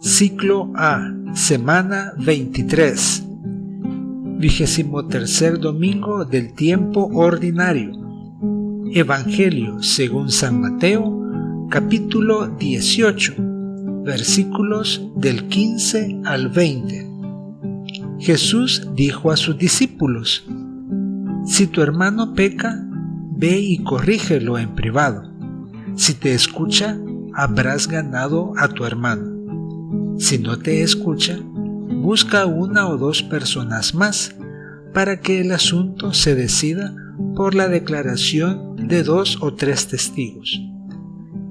Ciclo A, semana 23, 23º domingo del tiempo ordinario. Evangelio según San Mateo, capítulo 18, versículos del 15 al 20. Jesús dijo a sus discípulos: si tu hermano peca, ve y corrígelo en privado. Si te escucha, habrás ganado a tu hermano. Si no te escucha, busca una o dos personas más para que el asunto se decida por la declaración de 2 o 3 testigos.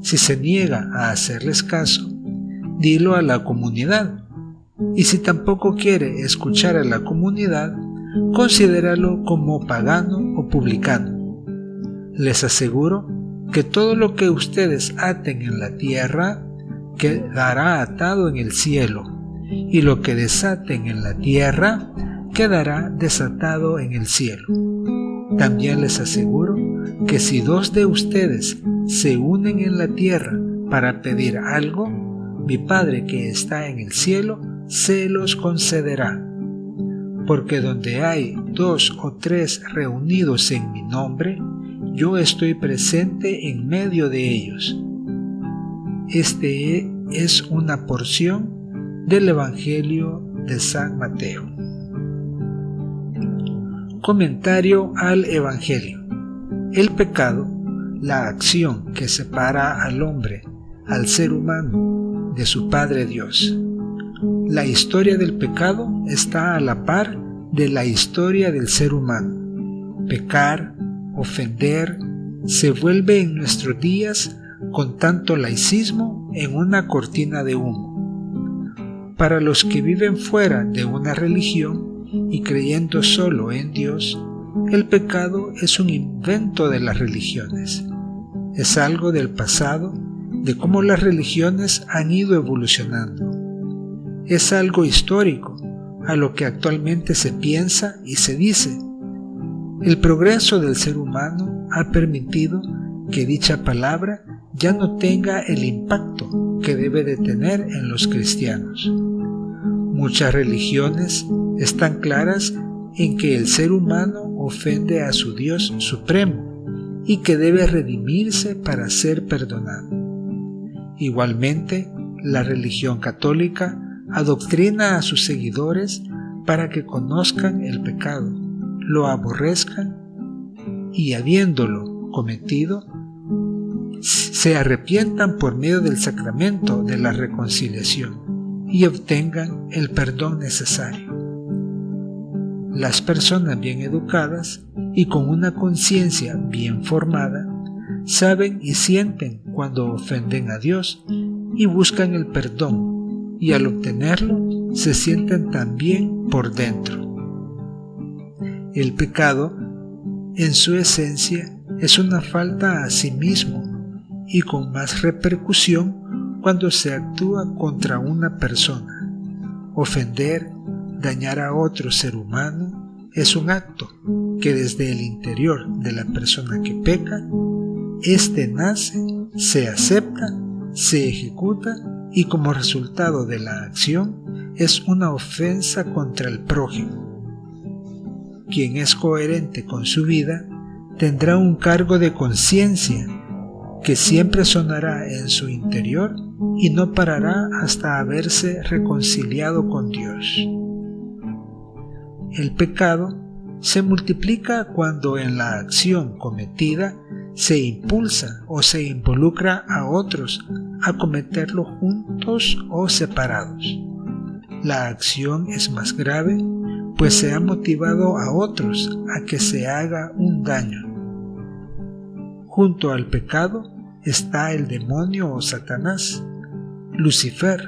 Si se niega a hacerles caso, dilo a la comunidad. Y si tampoco quiere escuchar a la comunidad, considéralo como pagano o publicano. Les aseguro que todo lo que ustedes aten en la tierra quedará atado en el cielo, y lo que desaten en la tierra quedará desatado en el cielo. También les aseguro que si 2 de ustedes se unen en la tierra para pedir algo, mi Padre que está en el cielo se los concederá. Porque donde hay 2 o 3 reunidos en mi nombre, yo estoy presente en medio de ellos. Este es una porción del Evangelio de San Mateo. Comentario al Evangelio. El pecado, la acción que separa al hombre, al ser humano, de su Padre Dios. La historia del pecado está a la par de la historia del ser humano. Pecar, ofender, se vuelve en nuestros días con tanto laicismo en una cortina de humo. Para los que viven fuera de una religión y creyendo solo en Dios, el pecado es un invento de las religiones. Es algo del pasado, de cómo las religiones han ido evolucionando. Es algo histórico, a lo que actualmente se piensa y se dice. El progreso del ser humano ha permitido que dicha palabra ya no tenga el impacto que debe de tener en los cristianos. Muchas religiones están claras en que el ser humano ofende a su Dios supremo y que debe redimirse para ser perdonado. Igualmente, la religión católica adoctrina a sus seguidores para que conozcan el pecado, lo aborrezcan y, habiéndolo cometido, se arrepientan por medio del sacramento de la reconciliación y obtengan el perdón necesario. Las personas bien educadas y con una conciencia bien formada saben y sienten cuando ofenden a Dios y buscan el perdón, y al obtenerlo se sienten también por dentro. El pecado, en su esencia, es una falta a sí mismo y con más repercusión cuando se actúa contra una persona. Ofender, dañar a otro ser humano es un acto que desde el interior de la persona que peca, éste nace, se acepta, se ejecuta y como resultado de la acción es una ofensa contra el prójimo. Quien es coherente con su vida tendrá un cargo de conciencia que siempre sonará en su interior y no parará hasta haberse reconciliado con Dios. El pecado se multiplica cuando en la acción cometida se impulsa o se involucra a otros a cometerlo juntos o separados. La acción es más grave, pues se ha motivado a otros a que se haga un daño. Junto al pecado está el demonio o Satanás, Lucifer,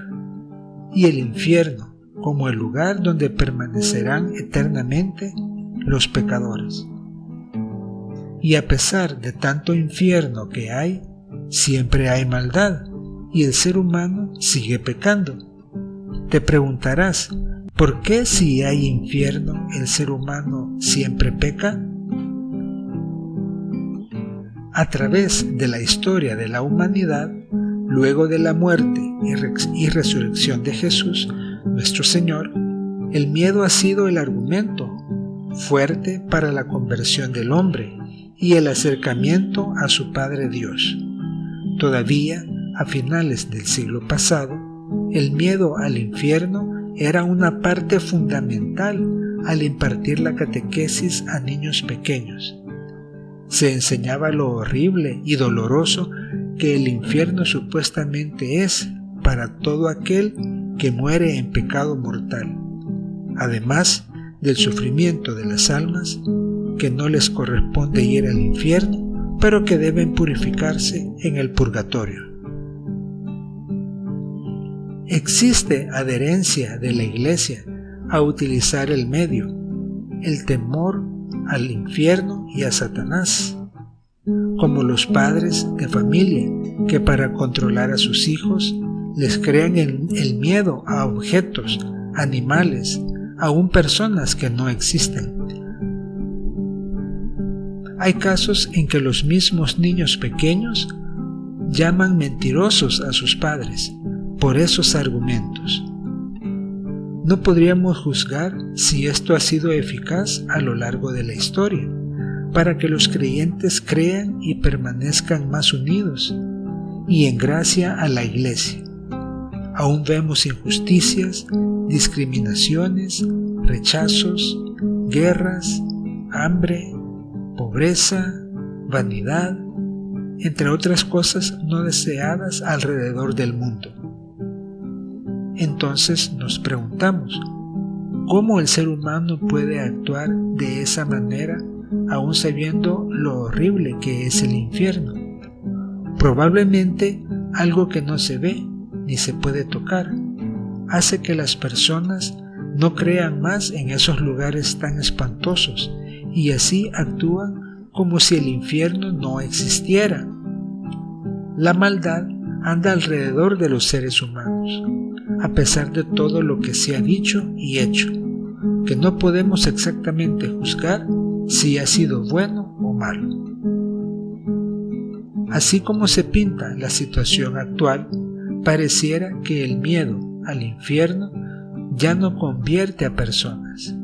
y el infierno como el lugar donde permanecerán eternamente los pecadores. Y a pesar de tanto infierno que hay, siempre hay maldad y el ser humano sigue pecando. Te preguntarás, ¿por qué si hay infierno el ser humano siempre peca? A través de la historia de la humanidad, luego de la muerte y resurrección de Jesús, nuestro Señor, el miedo ha sido el argumento fuerte para la conversión del hombre y el acercamiento a su Padre Dios. Todavía, a finales del siglo pasado, el miedo al infierno era una parte fundamental al impartir la catequesis a niños pequeños. Se enseñaba lo horrible y doloroso que el infierno supuestamente es para todo aquel que muere en pecado mortal, además del sufrimiento de las almas que no les corresponde ir al infierno, pero que deben purificarse en el purgatorio. Existe adherencia de la Iglesia a utilizar el medio, el temor al infierno y a Satanás, como los padres de familia que para controlar a sus hijos les crean el miedo a objetos, animales, aún personas que no existen. Hay casos en que los mismos niños pequeños llaman mentirosos a sus padres por esos argumentos. No podríamos juzgar si esto ha sido eficaz a lo largo de la historia, para que los creyentes crean y permanezcan más unidos y en gracia a la Iglesia. Aún vemos injusticias, discriminaciones, rechazos, guerras, hambre, pobreza, vanidad, entre otras cosas no deseadas alrededor del mundo. Entonces nos preguntamos, ¿cómo el ser humano puede actuar de esa manera aún sabiendo lo horrible que es el infierno? Probablemente algo que no se ve ni se puede tocar hace que las personas no crean más en esos lugares tan espantosos y así actúan como si el infierno no existiera. La maldad anda alrededor de los seres humanos, a pesar de todo lo que se ha dicho y hecho, que no podemos exactamente juzgar si ha sido bueno o malo. Así como se pinta la situación actual, pareciera que el miedo al infierno ya no convierte a personas,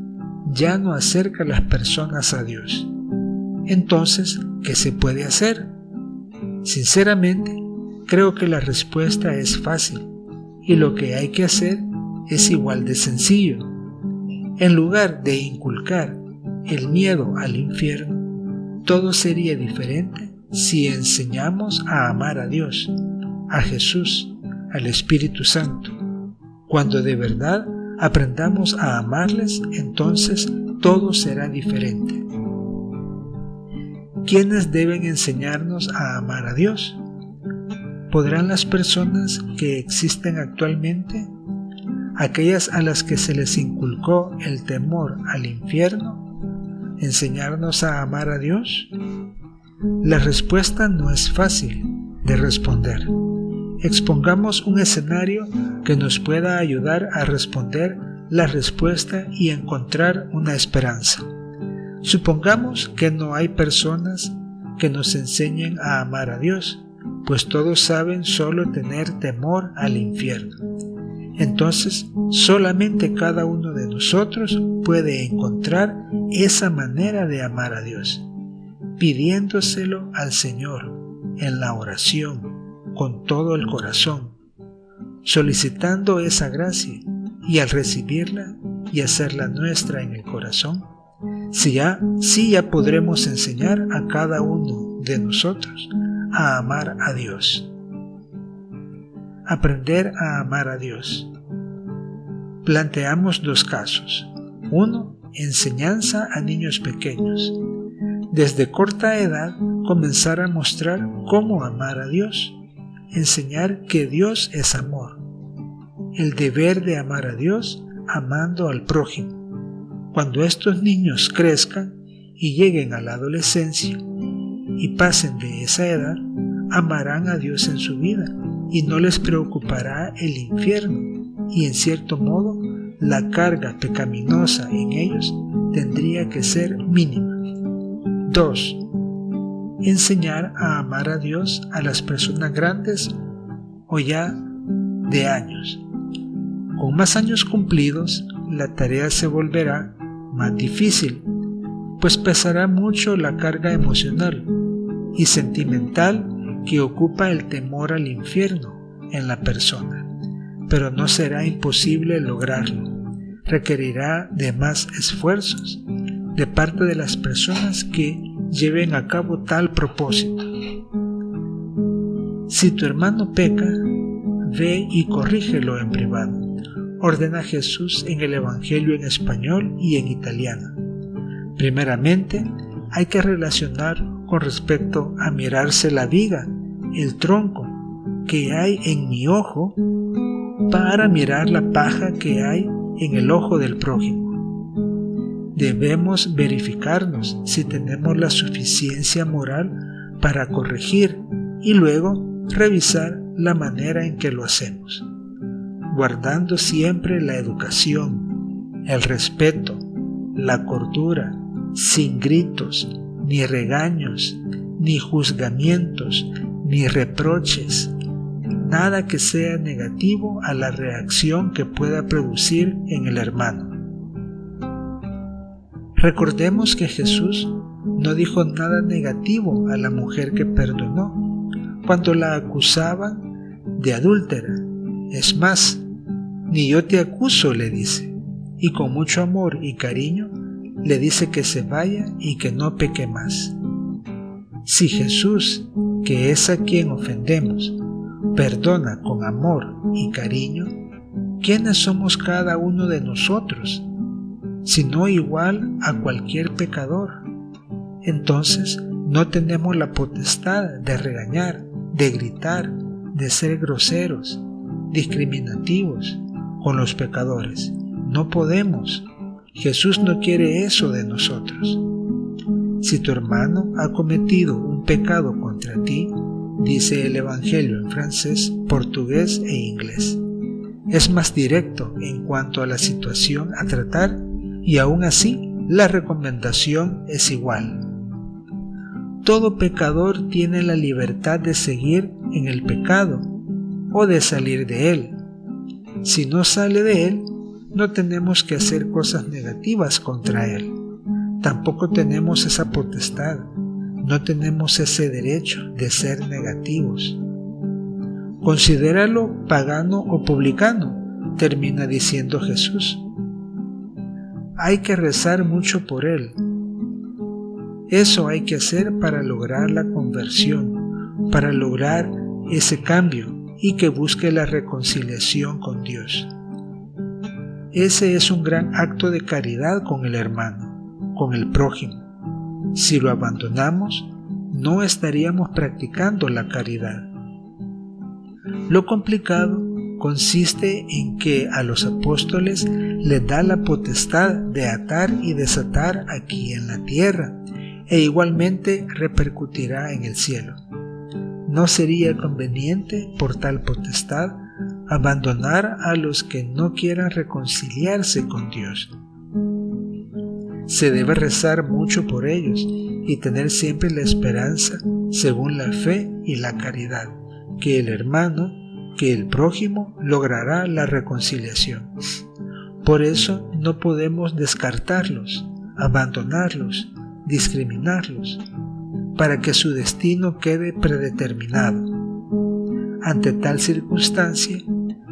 ya no acerca a las personas a Dios. Entonces, ¿qué se puede hacer? Sinceramente, creo que la respuesta es fácil y lo que hay que hacer es igual de sencillo. En lugar de inculcar el miedo al infierno, todo sería diferente si enseñamos a amar a Dios, a Jesús, al Espíritu Santo. Cuando de verdad aprendamos a amarles, entonces todo será diferente. ¿Quiénes deben enseñarnos a amar a Dios? ¿Podrán las personas que existen actualmente, aquellas a las que se les inculcó el temor al infierno, enseñarnos a amar a Dios? La respuesta no es fácil de responder. Expongamos un escenario que nos pueda ayudar a responder la respuesta y encontrar una esperanza. Supongamos que no hay personas que nos enseñen a amar a Dios, pues todos saben solo tener temor al infierno. Entonces, solamente cada uno de nosotros puede encontrar esa manera de amar a Dios, pidiéndoselo al Señor en la oración, con todo el corazón, solicitando esa gracia y al recibirla y hacerla nuestra en el corazón, sí ya podremos enseñar a cada uno de nosotros a amar a Dios. Aprender a amar a Dios. Planteamos dos casos. Uno, enseñanza a niños pequeños. Desde corta edad comenzar a mostrar cómo amar a Dios. Enseñar que Dios es amor. El deber de amar a Dios amando al prójimo. Cuando estos niños crezcan y lleguen a la adolescencia y pasen de esa edad, amarán a Dios en su vida y no les preocupará el infierno, y en cierto modo la carga pecaminosa en ellos tendría que ser mínima. 2. Enseñar a amar a Dios a las personas grandes o ya de años. Con más años cumplidos, la tarea se volverá más difícil, pues pesará mucho la carga emocional y sentimental que ocupa el temor al infierno en la persona, pero no será imposible lograrlo. Requerirá de más esfuerzos de parte de las personas que lleven a cabo tal propósito. Si tu hermano peca, ve y corrígelo en privado, ordena Jesús en el Evangelio en español y en italiano. Primeramente, hay que relacionar con respecto a mirarse la viga, el tronco que hay en mi ojo, para mirar la paja que hay en el ojo del prójimo. Debemos verificarnos si tenemos la suficiencia moral para corregir y luego revisar la manera en que lo hacemos, guardando siempre la educación, el respeto, la cordura, sin gritos, ni regaños, ni juzgamientos, ni reproches, nada que sea negativo a la reacción que pueda producir en el hermano. Recordemos que Jesús no dijo nada negativo a la mujer que perdonó cuando la acusaban de adúltera. Es más, ni yo te acuso, le dice, y con mucho amor y cariño le dice que se vaya y que no peque más. Si Jesús, que es a quien ofendemos, perdona con amor y cariño, ¿quiénes somos cada uno de nosotros, sino igual a cualquier pecador? Entonces no tenemos la potestad de regañar, de gritar, de ser groseros, discriminativos con los pecadores. No podemos. Jesús no quiere eso de nosotros. Si tu hermano ha cometido un pecado contra ti, dice el Evangelio en francés, portugués e inglés, es más directo en cuanto a la situación a tratar y aún así la recomendación es igual. Todo pecador tiene la libertad de seguir en el pecado o de salir de él. Si no sale de él, no tenemos que hacer cosas negativas contra él. Tampoco tenemos esa potestad, no tenemos ese derecho de ser negativos. Considéralo pagano o publicano, termina diciendo Jesús. Hay que rezar mucho por él. Eso hay que hacer para lograr la conversión, para lograr ese cambio y que busque la reconciliación con Dios. Ese es un gran acto de caridad con el hermano, con el prójimo. Si lo abandonamos, no estaríamos practicando la caridad. Lo complicado consiste en que a los apóstoles les da la potestad de atar y desatar aquí en la tierra, e igualmente repercutirá en el cielo. ¿No sería conveniente, por tal potestad, abandonar a los que no quieran reconciliarse con Dios? Se debe rezar mucho por ellos y tener siempre la esperanza, según la fe y la caridad, que el hermano, que el prójimo logrará la reconciliación. Por eso no podemos descartarlos, abandonarlos, discriminarlos, para que su destino quede predeterminado. Ante tal circunstancia,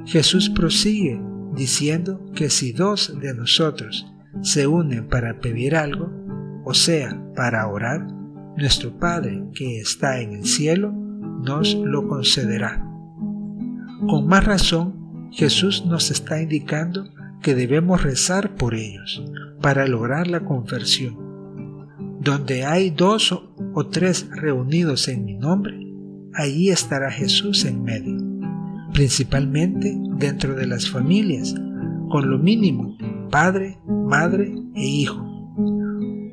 Jesús prosigue diciendo que si dos de nosotros se unen para pedir algo, o sea, para orar, nuestro Padre que está en el cielo nos lo concederá. Con más razón, Jesús nos está indicando que debemos rezar por ellos para lograr la conversión. Donde hay 2 o 3 reunidos en mi nombre, allí estará Jesús en medio, principalmente dentro de las familias, con lo mínimo, padre, madre e hijo.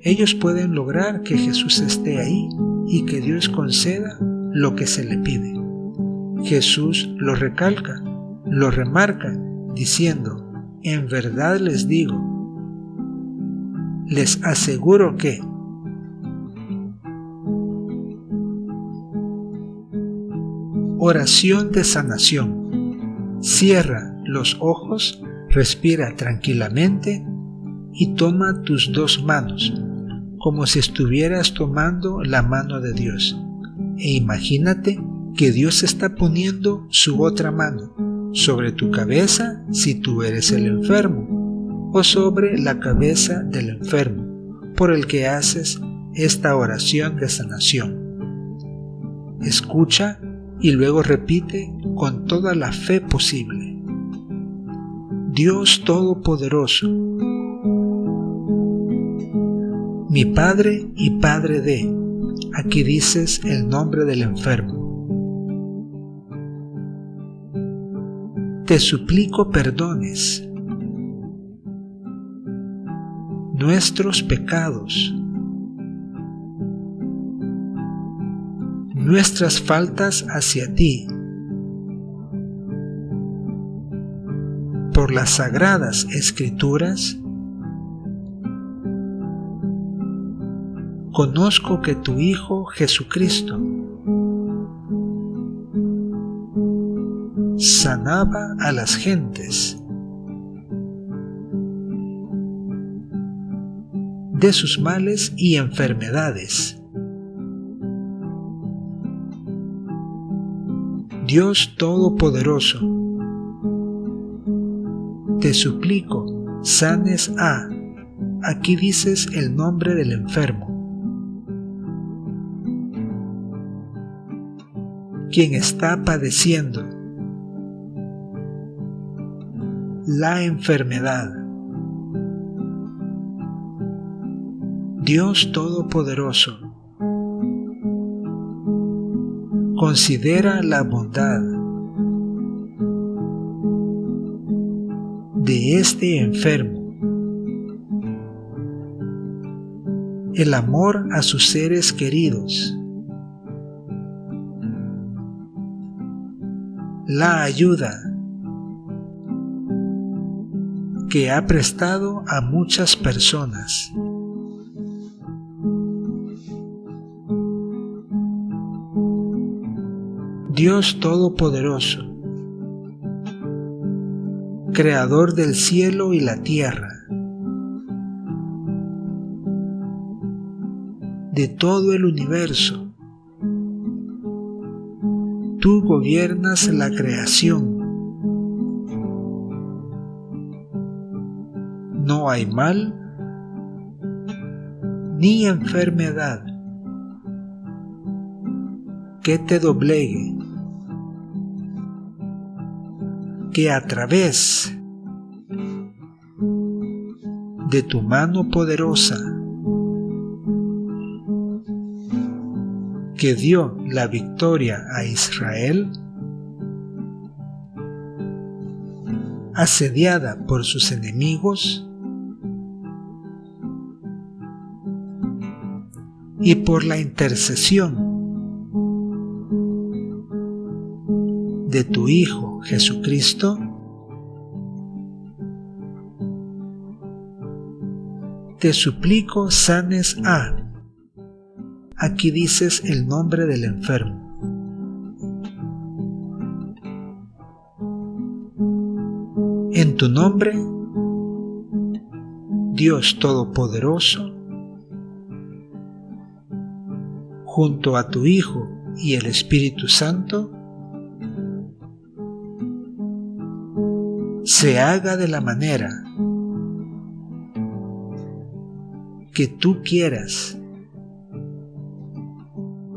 Ellos pueden lograr que Jesús esté ahí y que Dios conceda lo que se le pide. Jesús lo recalca, lo remarca, diciendo, en verdad les digo, les aseguro que Oración de sanación. Cierra los ojos, respira tranquilamente y toma tus dos manos, como si estuvieras tomando la mano de Dios. E imagínate que Dios está poniendo su otra mano sobre tu cabeza si tú eres el enfermo, o sobre la cabeza del enfermo por el que haces esta oración de sanación. Escucha y luego repite con toda la fe posible. Dios Todopoderoso, mi Padre y Padre de, aquí dices el nombre del enfermo. Te suplico perdones nuestros pecados, nuestras faltas hacia ti, por las sagradas Escrituras. Conozco que tu Hijo Jesucristo sanaba a las gentes de sus males y enfermedades. Dios Todopoderoso, te suplico, sanes a, aquí dices el nombre del enfermo, quien está padeciendo la enfermedad. Dios Todopoderoso, considera la bondad de este enfermo, el amor a sus seres queridos, la ayuda que ha prestado a muchas personas. Dios Todopoderoso, Creador del cielo y la tierra, de todo el universo, tú gobiernas la creación. No hay mal ni enfermedad que te doblegue, que a través de tu mano poderosa que dio la victoria a Israel, asediada por sus enemigos y por la intercesión de tu Hijo Jesucristo, te suplico sanes a, aquí dices el nombre del enfermo. En tu nombre, Dios Todopoderoso, junto a tu Hijo y el Espíritu Santo, se haga de la manera que tú quieras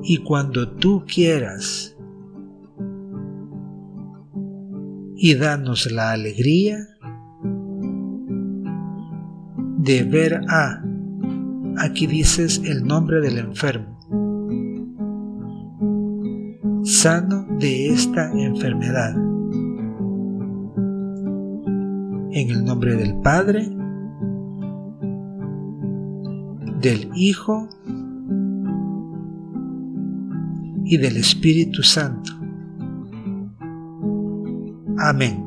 y cuando tú quieras, y danos la alegría de ver a, aquí dices el nombre del enfermo, sano de esta enfermedad. En el nombre del Padre, del Hijo y del Espíritu Santo. Amén.